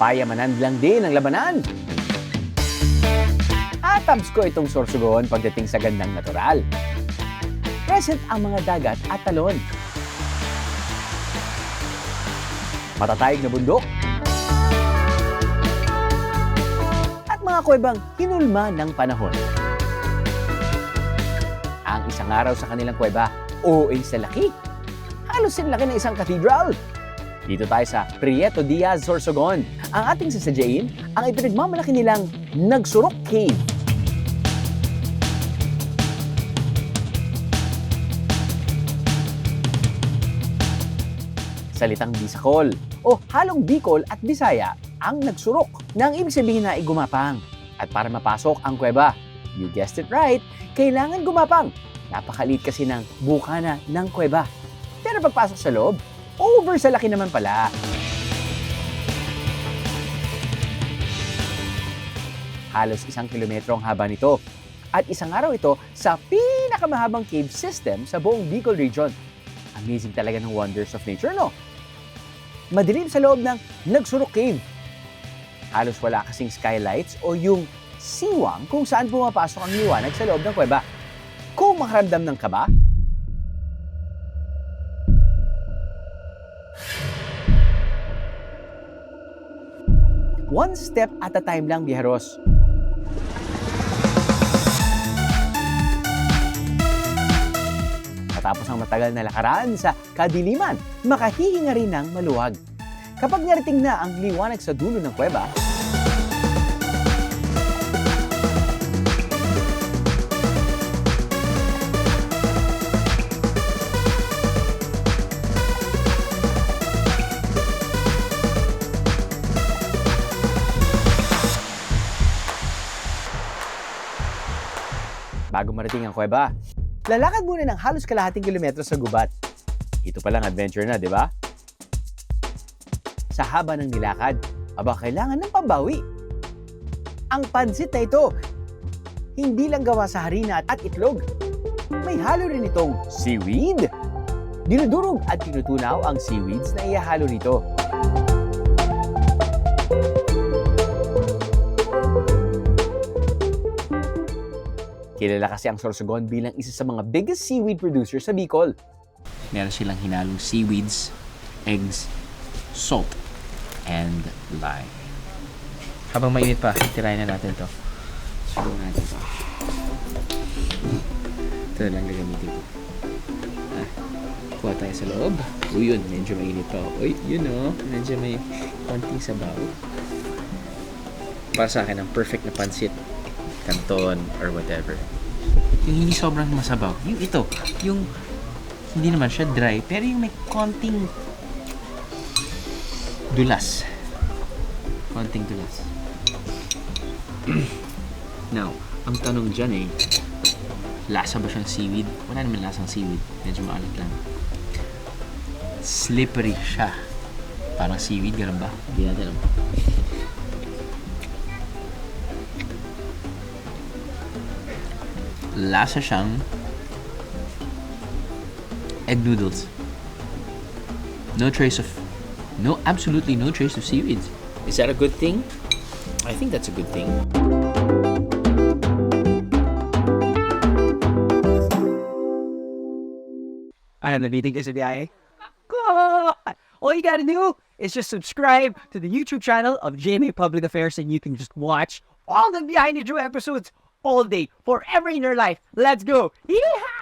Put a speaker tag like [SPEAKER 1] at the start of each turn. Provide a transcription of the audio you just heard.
[SPEAKER 1] payamanan lang din ang labanan. Atabs ko itong Sorsogon pagdating sa gandang natural. Present ang mga dagat at talon. Matatayog na bundok. At mga kuwebang hinulma ng panahon. Ang isang araw sa kanilang kuweba, OA sa laki. Halos sinlaki ng isang cathedral. Dito tayo sa Prieto Diaz, Sorsogon. Ang ating sasadyain, ang ipinagmamalaki nilang Nagsurok Cave. Salitang Bisakol o halong Bicol at Bisaya ang nagsurok na ang ibig sabihin na ay gumapang. At para mapasok ang kuweba, you guessed it right, kailangan gumapang. Napakaliit kasi ng bukana ng kuweba. Pero pagpasok sa loob, over sa laki naman pala. Halos 1 kilometro ang haba nito. At isang araw ito sa pinakamahabang cave system sa buong Bicol region. Amazing talaga ng wonders of nature, no? Madilim sa loob ng Nagsurok Cave. Halos wala kasing skylights o yung siwang kung saan pumapasok ang liwanag sa loob ng kuweba. Kung makaramdam ng kaba, one step at a time lang, biyaheros. Matapos ang matagal na lakaran sa kadiliman, makahihinga rin ng maluwag. Kapag narating na ang liwanag sa dulo ng kuweba, bago marating ang kuweba, lalakad muna ng halos kalahating kilometro sa gubat. Ito palang adventure na, di ba? Sa haba ng nilakad, kailangan ng pambawi. Ang pansit na ito, hindi lang gawa sa harina at itlog. May halo rin itong seaweed. Dinudurog at tinutunaw ang seaweeds na ihahalo nito. Kilala kasi ang Sorsogon bilang isa sa mga biggest seaweed producers sa Bicol. Meron silang hinalong seaweeds, eggs, salt, and lime. Habang mainit pa, tirayin na natin ito. Subukan natin ito. Ito na lang gagamitin ko. Kuha tayo sa loob. Uy, yun, medyo mainit pa. Uy, yun o, medyo may konting sabaw. Para sa akin, ang perfect na pansit, canton, or whatever. Yung hindi sobrang masabaw. Yung ito, yung hindi naman siya dry, pero yung may konting dulas. Konting dulas. Now, ang tanong dyan lasa ba siyang seaweed? Wala naman lasang seaweed. Medyo maalat lang. Slippery siya. Parang seaweed, ganun ba? Hindi natin alam. Lasa siyang egg noodles. Absolutely no trace of seaweed. Is that a good thing? I think that's a good thing.
[SPEAKER 2] I am the meeting is a BIA. God! All you gotta do is just subscribe to the YouTube channel of JMA Public Affairs and you can just watch all the Behind the Drew episodes all day, forever in your life. Let's go! Yeehaw!